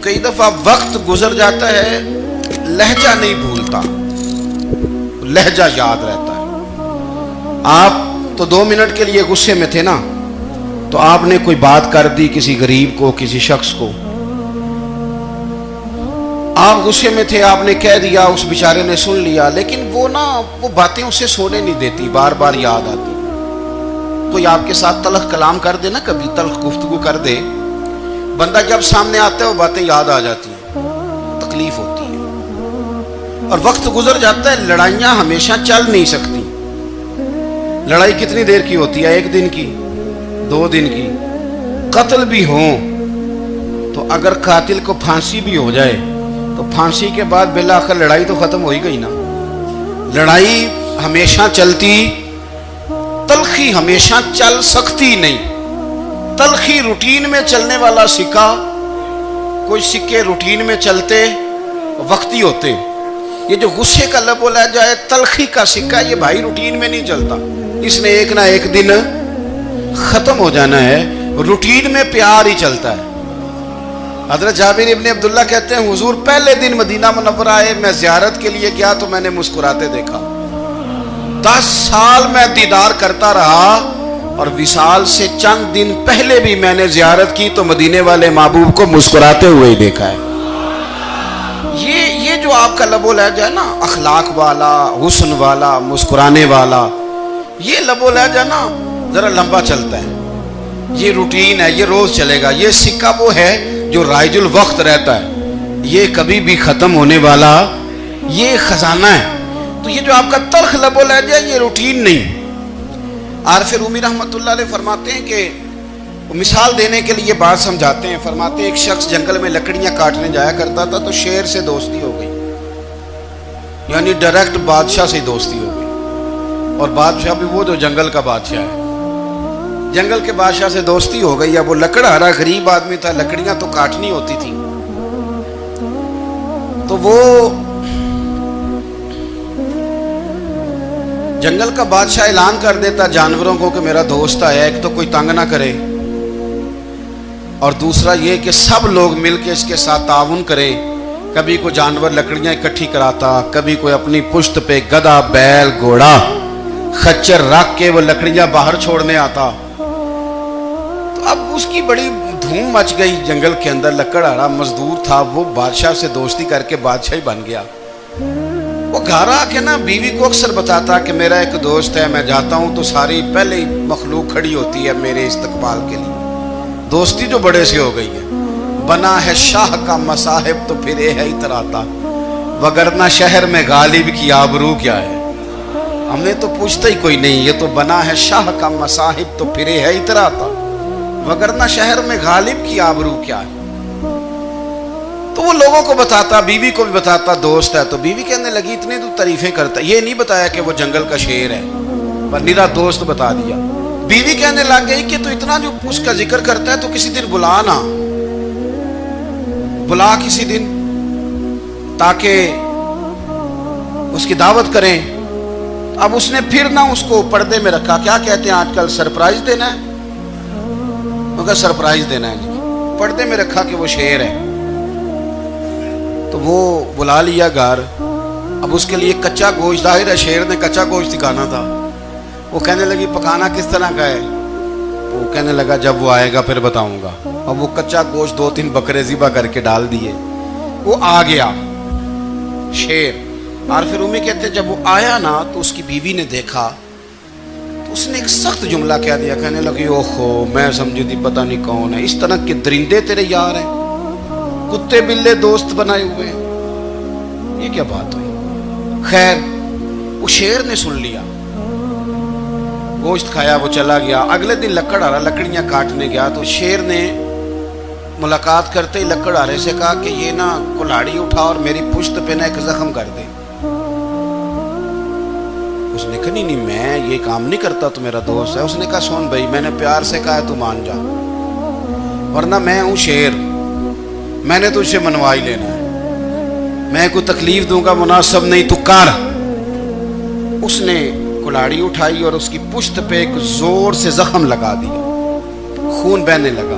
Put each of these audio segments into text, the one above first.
کئی دفعہ وقت گزر جاتا ہے، لہجہ نہیں بھولتا، لہجہ یاد رہتا ہے۔ آپ تو 2 منٹ کے لیے غصے میں تھے نا، تو آپ نے کوئی بات کر دی کسی غریب کو، کسی شخص کو، آپ غصے میں تھے، آپ نے کہہ دیا، اس بیچارے نے سن لیا، لیکن وہ باتیں اسے سونے نہیں دیتی، بار بار یاد آتی۔ کوئی آپ کے ساتھ تلخ کلام کر دے نا، کبھی تلخ گفتگو کر دے، بندہ جب سامنے آتا ہے وہ باتیں یاد آ جاتی ہیں، تکلیف ہوتی ہے، اور وقت گزر جاتا ہے۔ لڑائیاں ہمیشہ چل نہیں سکتی۔ لڑائی کتنی دیر کی ہوتی ہے؟ 1 دن کی، 2 دن کی۔ قتل بھی ہوں تو اگر قاتل کو پھانسی بھی ہو جائے تو پھانسی کے بعد بالآخر لڑائی تو ختم ہو ہی گئی نا۔ لڑائی ہمیشہ چلتی، تلخی ہمیشہ چل سکتی نہیں۔ تلخی روٹین میں چلنے والا سکہ، کوئی سکے روٹین میں چلتے وقتی ہوتے، یہ جو غصے کا لب و لہجہ ہے، تلخی کا سکہ، یہ بھائی روٹین میں نہیں چلتا، اس نے ایک نہ ایک دن ختم ہو جانا ہے۔ روٹین میں پیار ہی چلتا ہے۔ حضرت جابر ابن عبداللہ کہتے ہیں حضور پہلے دن مدینہ منورہ آئے، میں زیارت کے لیے گیا تو میں نے مسکراتے دیکھا۔ 10 سال میں دیدار کرتا رہا، اور وصال سے چند دن پہلے بھی میں نے زیارت کی تو مدینے والے محبوب کو مسکراتے ہوئے ہی دیکھا ہے۔ یہ جو آپ کا لب و لہجہ ہے نا، اخلاق والا، حسن والا، مسکرانے والا، یہ لب و لہجہ نا ذرا لمبا چلتا ہے، یہ روٹین ہے، یہ روز چلے گا۔ یہ سکہ وہ ہے جو رائج الوقت رہتا ہے، یہ کبھی بھی ختم ہونے والا یہ خزانہ ہے۔ تو یہ جو آپ کا تلخ لب و لہجہ ہے، یہ روٹین نہیں۔ عارف رومی رحمۃ اللہ علیہ فرماتے ہیں کہ مثال دینے کے لیے بات سمجھاتے ہیں، فرماتے ہیں ایک شخص جنگل میں لکڑیاں کاٹنے جایا کرتا تھا تو شیر سے دوستی ہو گئی، یعنی ڈائریکٹ بادشاہ سے دوستی ہو گئی، اور بادشاہ بھی وہ جو جنگل کا بادشاہ ہے، جنگل کے بادشاہ سے دوستی ہو گئی۔ اب وہ لکڑہارا غریب آدمی تھا، لکڑیاں تو کاٹنی ہوتی تھی، تو وہ جنگل کا بادشاہ اعلان کر دیتا جانوروں کو کہ میرا دوست آیا، ایک تو کوئی تنگ نہ کرے، اور دوسرا یہ کہ سب لوگ مل کے اس کے ساتھ تعاون کریں۔ کبھی کوئی جانور لکڑیاں اکٹھی کراتا، کبھی کوئی اپنی پشت پہ گدھا، بیل، گھوڑا، خچر رکھ کے وہ لکڑیاں باہر چھوڑنے آتا۔ تو اب اس کی بڑی دھوم مچ گئی جنگل کے اندر، لکڑہارا مزدور تھا، وہ بادشاہ سے دوستی کر کے بادشاہ ہی بن گیا۔ وہ گھر آ کے نا بیوی کو اکثر بتاتا کہ میرا ایک دوست ہے، میں جاتا ہوں تو ساری پہلے ہی مخلوق کھڑی ہوتی ہے میرے استقبال کے لیے۔ دوستی جو بڑے سے ہو گئی ہے، بنا ہے شاہ کا مصاحب تو پھر یہ ہے اتراتا، وگرنہ شہر میں غالب کی آبرو کیا ہے۔ ہم نے تو پوچھتا ہی کوئی نہیں، یہ تو بنا ہے شاہ کا مصاحب تو پھر یہ ہے اتراتا، وگرنہ شہر میں غالب کی آبرو کیا ہے۔ تو وہ لوگوں کو بتاتا، بیوی کو بھی بتاتا دوست ہے، تو بیوی کہنے لگی اتنے تو تعریفیں کرتا، یہ نہیں بتایا کہ وہ جنگل کا شیر ہے، پر نیرا دوست بتا دیا۔ بیوی کہنے لگ گئی کہ تو اتنا جو اس کا ذکر کرتا ہے تو کسی دن بلا نا، بلا کسی دن تاکہ اس کی دعوت کریں۔ اب اس نے پھر نہ اس کو پردے میں رکھا، کیا کہتے ہیں آج کل، سرپرائز دینا ہے، مگر سرپرائز دینا ہے جی، پردے میں رکھا کہ وہ شیر ہے۔ تو وہ بلا لیا گھر، اب اس کے لیے کچا گوشت، ظاہر ہے شیر نے کچا گوشت دکھانا تھا۔ وہ کہنے لگی پکانا کس طرح کا ہے؟ وہ کہنے لگا جب وہ آئے گا پھر بتاؤں گا۔ اب وہ کچا گوشت 2-3 بکرے ذبح کر کے ڈال دیے، وہ آ گیا شیر۔ عارف رومی کہتے جب وہ آیا نا تو اس کی بیوی نے دیکھا تو اس نے ایک سخت جملہ کہہ دیا، کہنے لگی اوہو میں سمجھی تھی پتہ نہیں کون ہے، اس طرح کے درندے تیرے یار ہیں، کتے بلے دوست بنائے ہوئے ہیں، یہ کیا بات ہوئی؟ خیر وہ شیر نے سن لیا، گوشت کھایا، وہ چلا گیا۔ اگلے دن لکڑہارا لکڑیاں کاٹنے گیا تو شیر نے ملاقات کرتے ہی لکڑہارے سے کہا کہ یہ نا کلاڑی اٹھا اور میری پشت پہ نا ایک زخم کر دے۔ اس نے کہا نہیں میں یہ کام نہیں کرتا، تو میرا دوست ہے۔ اس نے کہا سن بھائی، میں نے پیار سے کہا ہے تو مان جا، ورنہ میں ہوں شیر، میں نے تجھ سے منوا ہی لینا ہے، میں کوئی تکلیف دوں گا مناسب نہیں، تو کر۔ اس نے کلاڑی اٹھائی اور اس کی پشت پہ ایک زور سے زخم لگا دیا، خون بہنے لگا۔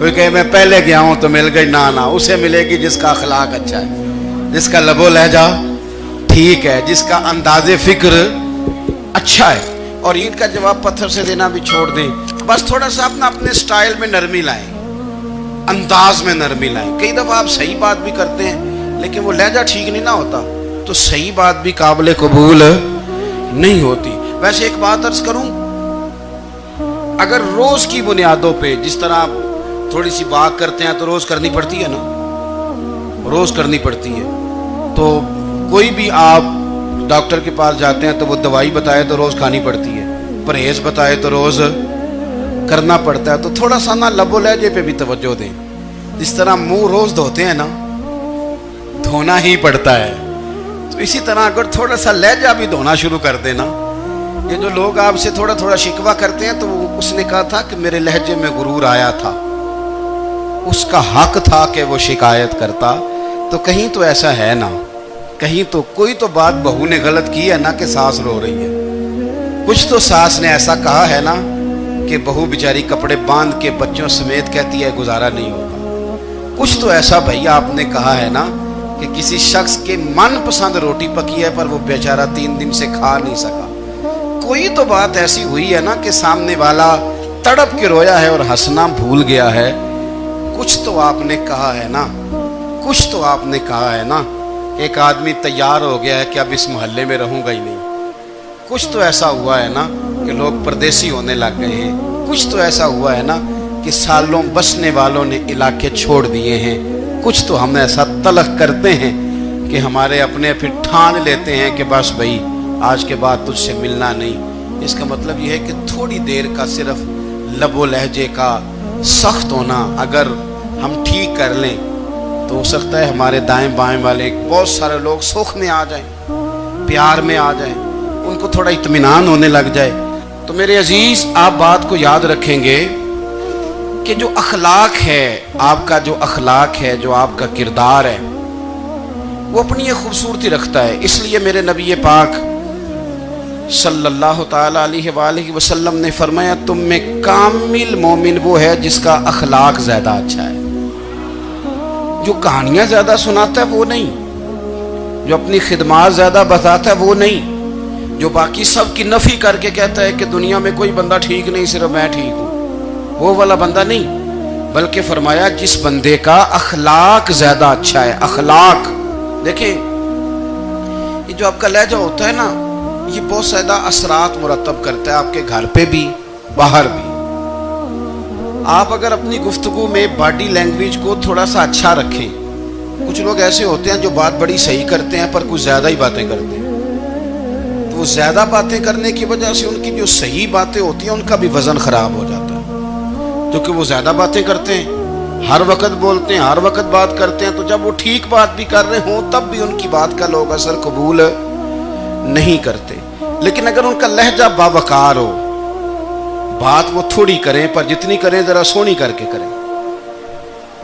کوئی کہے میں پہلے گیا ہوں تو مل گئی، نہ اسے ملے گی جس کا اخلاق اچھا ہے، جس کا لب و لہجہ ٹھیک ہے، جس کا انداز فکر اچھا ہے۔ اور عید کا جواب پتھر سے دینا بھی چھوڑ دیں، بس تھوڑا سا اپنے سٹائل میں نرمی لائیں، انداز میں نرمی لائیں۔ کئی دفعہ آپ صحیح بات بھی کرتے ہیں لیکن وہ لہجہ ٹھیک نہیں نہ ہوتا تو صحیح بات بھی قابل قبول نہیں ہوتی۔ ویسے ایک بات عرض کروں، اگر روز کی بنیادوں پہ جس طرح تھوڑی سی واک کرتے ہیں تو روز کرنی پڑتی ہے نا، روز کرنی پڑتی ہے، تو کوئی بھی آپ ڈاکٹر کے پاس جاتے ہیں تو وہ دوائی بتائے تو روز کھانی پڑتی ہے، پرہیز بتائے تو روز کرنا پڑتا ہے، تو تھوڑا سا نا لب و لہجے پہ بھی توجہ دیں۔ جس طرح منہ روز دھوتے ہیں نا، دھونا ہی پڑتا ہے، تو اسی طرح اگر تھوڑا سا لہجہ بھی دھونا شروع کر دینا۔ یہ جو لوگ آپ سے تھوڑا تھوڑا شکوہ کرتے ہیں تو اس نے کہا تھا کہ میرے لہجے میں غرور آیا تھا، اس کا حق تھا کہ وہ شکایت کرتا، تو کہیں تو ایسا ہے نا، کہیں تو کوئی تو بات بہو نے غلط کی ہے نا کہ ساس رو رہی ہے، کچھ تو ساس نے ایسا کہا ہے نا کہ بہو بیچاری کپڑے باندھ کے بچوں سمیت کہتی ہے گزارا نہیں ہوتا، کچھ تو ایسا بھائی آپ نے کہا ہے نا کہ کسی شخص کے من پسند روٹی پکی ہے پر وہ بیچارہ 3 دن سے کھا نہیں سکا، کوئی تو بات ایسی ہوئی ہے نا کہ سامنے والا تڑپ کے رویا ہے اور ہنسنا بھول گیا ہے، کچھ تو آپ نے کہا ہے نا، کچھ تو آپ نے کہا ہے نا۔ ایک آدمی تیار ہو گیا ہے کہ اب اس محلے میں رہوں گا ہی نہیں، کچھ تو ایسا ہوا ہے نا کہ لوگ پردیسی ہونے لگ گئے ہیں، کچھ تو ایسا ہوا ہے نا کہ سالوں بسنے والوں نے علاقے چھوڑ دیے ہیں، کچھ تو ہم ایسا تلخ کرتے ہیں کہ ہمارے اپنے پھر ٹھان لیتے ہیں کہ بس بھائی آج کے بعد تجھ سے ملنا نہیں۔ اس کا مطلب یہ ہے کہ تھوڑی دیر کا صرف لب و لہجے کا سخت ہونا اگر ہم ٹھیک کر لیں تو ہو سکتا ہے ہمارے دائیں بائیں والے بہت سارے لوگ سکھ میں آ جائیں، پیار میں آ جائیں، ان کو تھوڑا اطمینان ہونے لگ جائے۔ تو میرے عزیز آپ بات کو یاد رکھیں گے کہ جو اخلاق ہے، آپ کا جو اخلاق ہے، جو آپ کا کردار ہے، وہ اپنی ایک خوبصورتی رکھتا ہے۔ اس لیے میرے نبی پاک صلی اللہ تعالی علیہ وآلہ وسلم نے فرمایا تم میں کامل مومن وہ ہے جس کا اخلاق زیادہ اچھا ہے، جو کہانیاں زیادہ سناتا ہے وہ نہیں، جو اپنی خدمات زیادہ بتاتا ہے وہ نہیں، جو باقی سب کی نفی کر کے کہتا ہے کہ دنیا میں کوئی بندہ ٹھیک نہیں صرف میں ٹھیک ہوں، وہ والا بندہ نہیں، بلکہ فرمایا جس بندے کا اخلاق زیادہ اچھا ہے۔ اخلاق دیکھیں، یہ جو آپ کا لہجہ ہوتا ہے نا، یہ بہت زیادہ اثرات مرتب کرتا ہے آپ کے گھر پہ بھی باہر بھی۔ آپ اگر اپنی گفتگو میں باڈی لینگویج کو تھوڑا سا اچھا رکھیں، کچھ لوگ ایسے ہوتے ہیں جو بات بڑی صحیح کرتے ہیں پر کچھ زیادہ ہی باتیں کرتے ہیں، تو وہ زیادہ باتیں کرنے کی وجہ سے ان کی جو صحیح باتیں ہوتی ہیں ان کا بھی وزن خراب ہو جاتا ہے، کیونکہ وہ زیادہ باتیں کرتے ہیں، ہر وقت بولتے ہیں، ہر وقت بات کرتے ہیں، تو جب وہ ٹھیک بات بھی کر رہے ہوں تب بھی ان کی بات کا لوگ اثر قبول نہیں کرتے۔ لیکن اگر ان کا لہجہ باوقار ہو، بات وہ تھوڑی کریں پر جتنی کریں ذرا سونی کر کے کریں،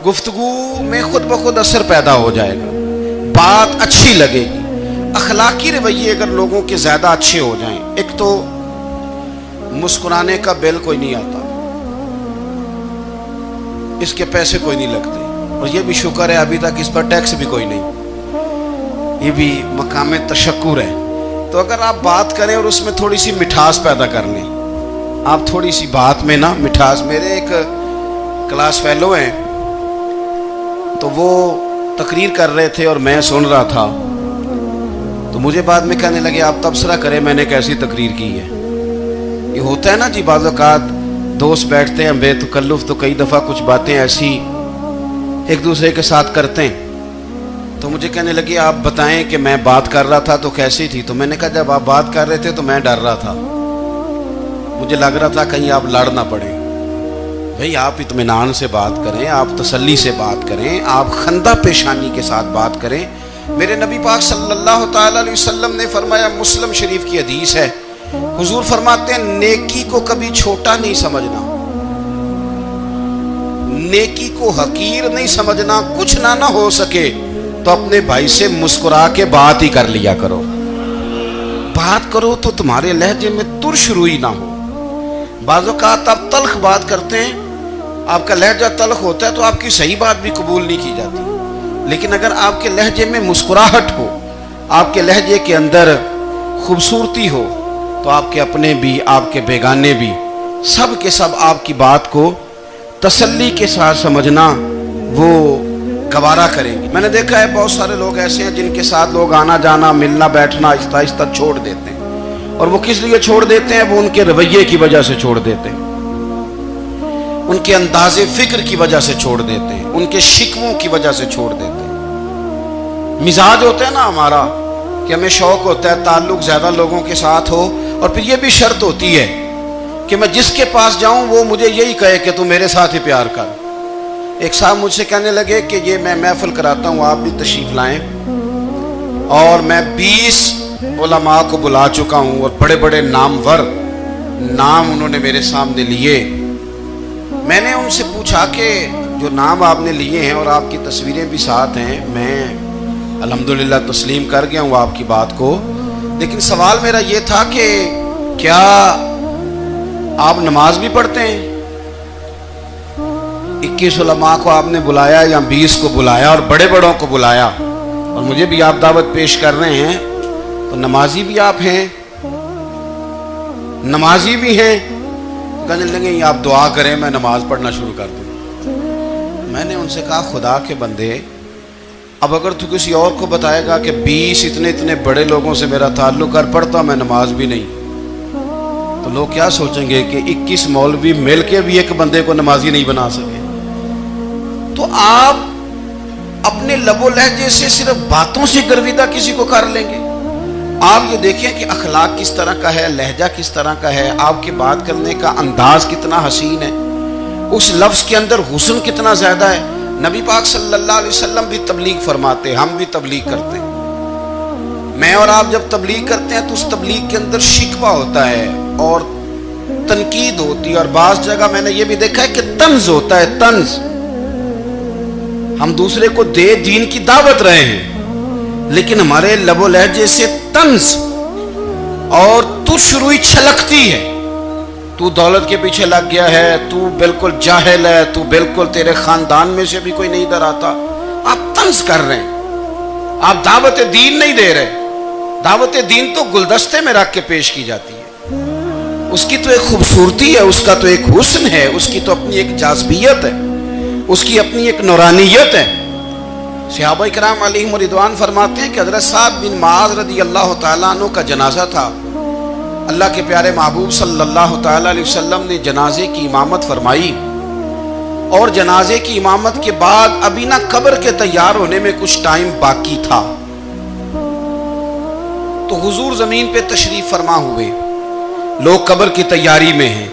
گفتگو میں خود بخود اثر پیدا ہو جائے گا، بات اچھی لگے گی۔ اخلاقی رویے اگر لوگوں کے زیادہ اچھے ہو جائیں، ایک تو مسکرانے کا بل کوئی نہیں آتا، اس کے پیسے کوئی نہیں لگتے، اور یہ بھی شکر ہے ابھی تک اس پر ٹیکس بھی کوئی نہیں، یہ بھی مقام تشکر ہے۔ تو اگر آپ بات کریں اور اس میں تھوڑی سی مٹھاس پیدا کر لیں، آپ تھوڑی سی بات میں نا مٹھاس، میرے ایک کلاس فیلو ہیں تو وہ تقریر کر رہے تھے اور میں سن رہا تھا، تو مجھے بعد میں کہنے لگے آپ تبصرہ کریں میں نے کیسی تقریر کی ہے۔ یہ ہوتا ہے نا جی، بعض اوقات دوست بیٹھتے ہیں بے تکلف تو کئی دفعہ کچھ باتیں ایسی ایک دوسرے کے ساتھ کرتے ہیں، تو مجھے کہنے لگے آپ بتائیں کہ میں بات کر رہا تھا تو کیسی تھی؟ تو میں نے کہا جب آپ بات کر رہے تھے تو میں ڈر رہا تھا، مجھے لگ رہا تھا کہیں آپ لڑ نہ پڑیں۔ بھئی آپ اطمینان سے بات کریں، آپ تسلی سے بات کریں، آپ خندہ پیشانی کے ساتھ بات کریں۔ میرے نبی پاک صلی اللہ تعالی علیہ وسلم نے فرمایا، مسلم شریف کی حدیث ہے، حضور فرماتے ہیں نیکی کو کبھی چھوٹا نہیں سمجھنا، نیکی کو حقیر نہیں سمجھنا، کچھ نہ ہو سکے تو اپنے بھائی سے مسکرا کے بات ہی کر لیا کرو، بات کرو تو تمہارے لہجے میں ترش روئی نہ ہو۔ بعض اوقات آپ تلخ بات کرتے ہیں آپ کا لہجہ تلخ ہوتا ہے تو آپ کی صحیح بات بھی قبول نہیں کی جاتی، لیکن اگر آپ کے لہجے میں مسکراہٹ ہو، آپ کے لہجے کے اندر خوبصورتی ہو، تو آپ کے اپنے بھی، آپ کے بیگانے بھی، سب کے سب آپ کی بات کو تسلی کے ساتھ سمجھنا وہ گوارا کریں گے۔ میں نے دیکھا ہے بہت سارے لوگ ایسے ہیں جن کے ساتھ لوگ آنا جانا، ملنا بیٹھنا آہستہ آہستہ چھوڑ دیتے ہیں، اور وہ کس لیے چھوڑ دیتے ہیں؟ وہ ان کے رویے کی وجہ سے چھوڑ دیتے ہیں، ان کے انداز فکر کی وجہ سے چھوڑ دیتے ہیں، ان کے شکووں کی وجہ سے چھوڑ دیتے ہیں۔ مزاج ہوتا ہے نا ہمارا کہ ہمیں شوق ہوتا ہے تعلق زیادہ لوگوں کے ساتھ ہو، اور پھر یہ بھی شرط ہوتی ہے کہ میں جس کے پاس جاؤں وہ مجھے یہی کہے کہ تو میرے ساتھ ہی پیار کر۔ ایک صاحب مجھ سے کہنے لگے کہ یہ میں محفل کراتا ہوں، آپ بھی تشریف لائیں، اور میں 20 علماء کو بلا چکا ہوں، اور بڑے بڑے نامور نام انہوں نے میرے سامنے لیے۔ میں نے ان سے پوچھا کہ جو نام آپ نے لیے ہیں اور آپ کی تصویریں بھی ساتھ ہیں، میں الحمدللہ تسلیم کر گیا ہوں آپ کی بات کو، لیکن سوال میرا یہ تھا کہ کیا آپ نماز بھی پڑھتے ہیں؟ 21 علماء کو آپ نے بلایا یا 20 کو بلایا اور بڑے بڑوں کو بلایا، اور مجھے بھی آپ دعوت پیش کر رہے ہیں، تو نمازی بھی آپ ہیں، نمازی بھی ہیں؟ کہنے لگے آپ دعا کریں میں نماز پڑھنا شروع کر دوں۔ میں نے ان سے کہا خدا کے بندے، اب اگر تو کسی اور کو بتائے گا کہ 20 اتنے بڑے لوگوں سے میرا تعلق کر پڑتا میں نماز بھی نہیں، تو لوگ کیا سوچیں گے کہ 21 مولوی مل کے بھی ایک بندے کو نمازی نہیں بنا سکے۔ تو آپ اپنے لب و لہجے سے صرف باتوں سے گرویدہ کسی کو کر لیں گے؟ آپ یہ دیکھیں کہ اخلاق کس طرح کا ہے، لہجہ کس طرح کا ہے، آپ کے بات کرنے کا انداز کتنا حسین ہے، اس لفظ کے اندر حسن کتنا زیادہ ہے۔ نبی پاک صلی اللہ علیہ وسلم بھی تبلیغ فرماتے، ہم بھی تبلیغ کرتے ہیں۔ میں اور آپ جب تبلیغ کرتے ہیں تو اس تبلیغ کے اندر شکوہ ہوتا ہے اور تنقید ہوتی ہے، اور بعض جگہ میں نے یہ بھی دیکھا ہے کہ طنز ہوتا ہے، طنز۔ ہم دوسرے کو دین کی دعوت رہے ہیں، لیکن ہمارے لب و لہجے سے طنز اور تش روئی چھلکتی ہے۔ تو دولت کے پیچھے لگ گیا ہے، تو بالکل جاہل ہے، تو بالکل تیرے خاندان میں سے بھی کوئی نہیں ادھر آتا۔ آپ طنز کر رہے ہیں، آپ دعوت دین نہیں دے رہے۔ دعوت دین تو گلدستے میں رکھ کے پیش کی جاتی ہے، اس کی تو ایک خوبصورتی ہے، اس کا تو ایک حسن ہے، اس کی تو اپنی ایک جاذبیت ہے، اس کی اپنی ایک نورانیت ہے۔ صحابہ کرام علیہم رضوان فرماتے ہیں کہ حضرت سعد بن معاذ رضی اللہ تعالیٰ عنہ کا جنازہ تھا، اللہ کے پیارے محبوب صلی اللہ تعالیٰ علیہ وسلم نے جنازے کی امامت فرمائی، اور جنازے کی امامت کے بعد ابھی نہ قبر کے تیار ہونے میں کچھ ٹائم باقی تھا، تو حضور زمین پہ تشریف فرما ہوئے، لوگ قبر کی تیاری میں ہیں۔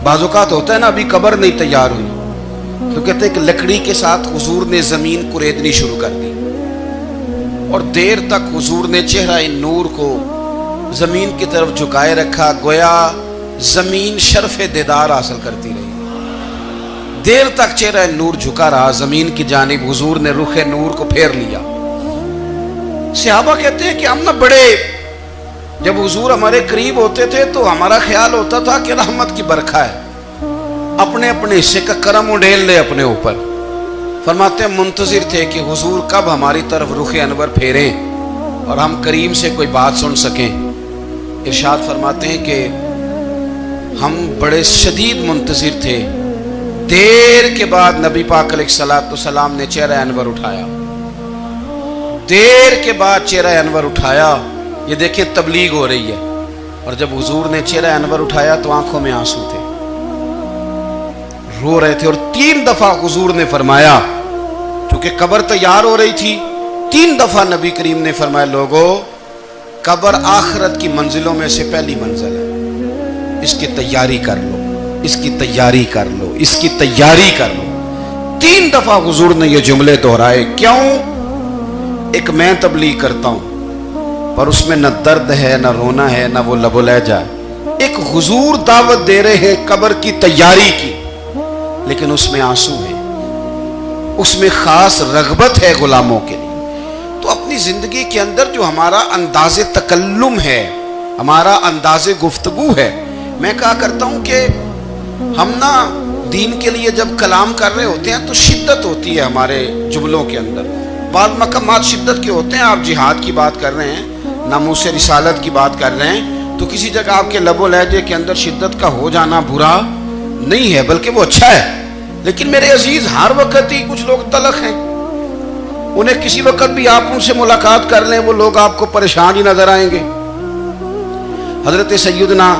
بعض اوقات ہوتا ہے نا ابھی قبر نہیں تیار ہوئی، تو کہتے ہیں کہ لکڑی کے ساتھ حضور نے زمین کریدنی شروع کر دی، اور دیر تک حضور نے چہرہ نور کو زمین کی طرف جھکائے رکھا، گویا زمین شرف دیدار حاصل کرتی رہی۔ دیر تک چہرہ نور جھکا رہا زمین کی جانب، حضور نے رخ نور کو پھیر لیا۔ صحابہ کہتے ہیں کہ ہم نہ بڑے، جب حضور ہمارے قریب ہوتے تھے تو ہمارا خیال ہوتا تھا کہ رحمت کی برکھا ہے، اپنے اپنے حصے کا کرم اڈھیل لے اپنے اوپر۔ فرماتے ہیں منتظر تھے کہ حضور کب ہماری طرف رخ انور پھیریں اور ہم کریم سے کوئی بات سن سکیں۔ ارشاد فرماتے ہیں کہ ہم بڑے شدید منتظر تھے، دیر کے بعد نبی پاک علیہ الصلوۃ والسلام نے چہرہ انور اٹھایا، دیر کے بعد چہرہ انور اٹھایا۔ یہ دیکھیں تبلیغ ہو رہی ہے، اور جب حضور نے چہرہ انور اٹھایا تو آنکھوں میں آنسو تھے، رو رہے تھے، اور 3 دفعہ حضور نے فرمایا، چونکہ قبر تیار ہو رہی تھی، 3 دفعہ نبی کریم نے فرمایا لوگو قبر آخرت کی منزلوں میں سے پہلی منزل ہے، اس کی تیاری کر لو، اس کی تیاری کر لو، اس کی تیاری کر لو۔ 3 دفعہ حضور نے یہ جملے دہرائے۔ کیوں؟ ایک میں تبلیغ کرتا ہوں پر اس میں نہ درد ہے، نہ رونا ہے، نہ وہ لب و لہجہ ہے۔ ایک حضور دعوت دے رہے ہیں قبر کی تیاری کی، لیکن اس میں آنسو ہے، اس میں خاص رغبت ہے غلاموں کے لیے۔ تو اپنی زندگی کے اندر جو ہمارا انداز تکلم ہے، ہمارا انداز گفتگو ہے، میں کہا کرتا ہوں کہ ہم نا دین کے لیے جب کلام کر رہے ہوتے ہیں تو شدت ہوتی ہے ہمارے جملوں کے اندر. بعض مقامات شدت کے ہوتے ہیں. آپ جہاد کی بات کر رہے ہیں, ناموس رسالت کی بات کر رہے ہیں, تو کسی جگہ آپ کے لب و لہجے کے اندر شدت کا ہو جانا برا نہیں ہے, بلکہ وہ اچھا ہے. لیکن میرے عزیز, ہر وقت ہی کچھ لوگ تلخ ہیں. انہیں کسی وقت بھی آپ ان سے ملاقات کر لیں, وہ لوگ آپ کو پریشان ہی نظر آئیں گے. حضرت سیدنا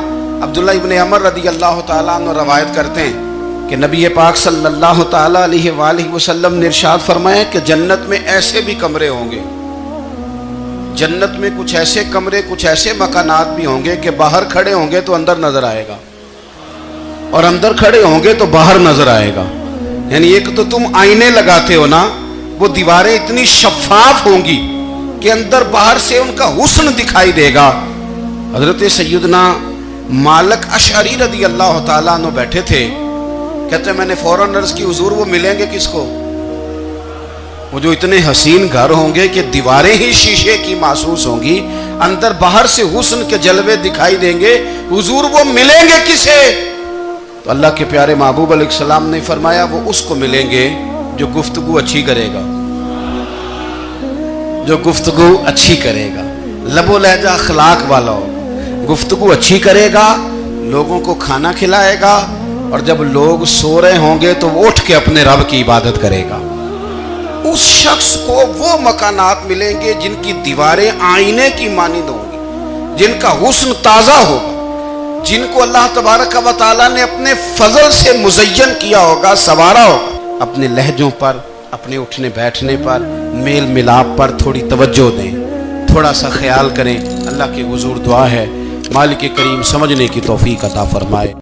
عبداللہ ابن عمر رضی اللہ تعالیٰ عنہ روایت کرتے ہیں کہ نبی پاک صلی اللہ تعالیٰ علیہ وآلہ وسلم نے ارشاد فرمایا کہ جنت میں ایسے بھی کمرے ہوں گے, جنت میں کچھ ایسے کمرے, کچھ ایسے مکانات بھی ہوں گے کہ باہر کھڑے ہوں گے تو اندر نظر آئے گا, اور اندر کھڑے ہوں گے تو باہر نظر آئے گا. یعنی ایک تو تم آئینے لگاتے ہو نا, وہ دیواریں اتنی شفاف ہوں گی کہ اندر باہر سے ان کا حسن دکھائی دے گا. حضرت سیدنا مالک اشعری رضی اللہ تعالیٰ عنہ بیٹھے تھے, کہتے ہیں میں نے فوراً عرض کی حضور وہ ملیں گے کس کو؟ وہ جو اتنے حسین گھر ہوں گے کہ دیواریں ہی شیشے کی محسوس ہوں گی, اندر باہر سے حسن کے جلوے دکھائی دیں گے, حضور وہ ملیں گے کسے؟ تو اللہ کے پیارے محبوب علیہ السلام نے فرمایا وہ اس کو ملیں گے جو گفتگو اچھی کرے گا, جو گفتگو اچھی کرے گا, لب و لہجہ اخلاق والا ہوگا, گفتگو اچھی کرے گا, لوگوں کو کھانا کھلائے گا, اور جب لوگ سو رہے ہوں گے تو وہ اٹھ کے اپنے رب کی عبادت کرے گا. اس شخص کو وہ مکانات ملیں گے جن کی دیواریں آئینے کی مانند ہوں گی, جن کا حسن تازہ ہوگا, جن کو اللہ تبارک و تعالیٰ نے اپنے فضل سے مزین کیا ہوگا, سنوارا ہوگا. اپنے لہجوں پر, اپنے اٹھنے بیٹھنے پر, میل ملاپ پر تھوڑی توجہ دیں, تھوڑا سا خیال کریں. اللہ کے حضور دعا ہے مالک کریم سمجھنے کی توفیق عطا فرمائے.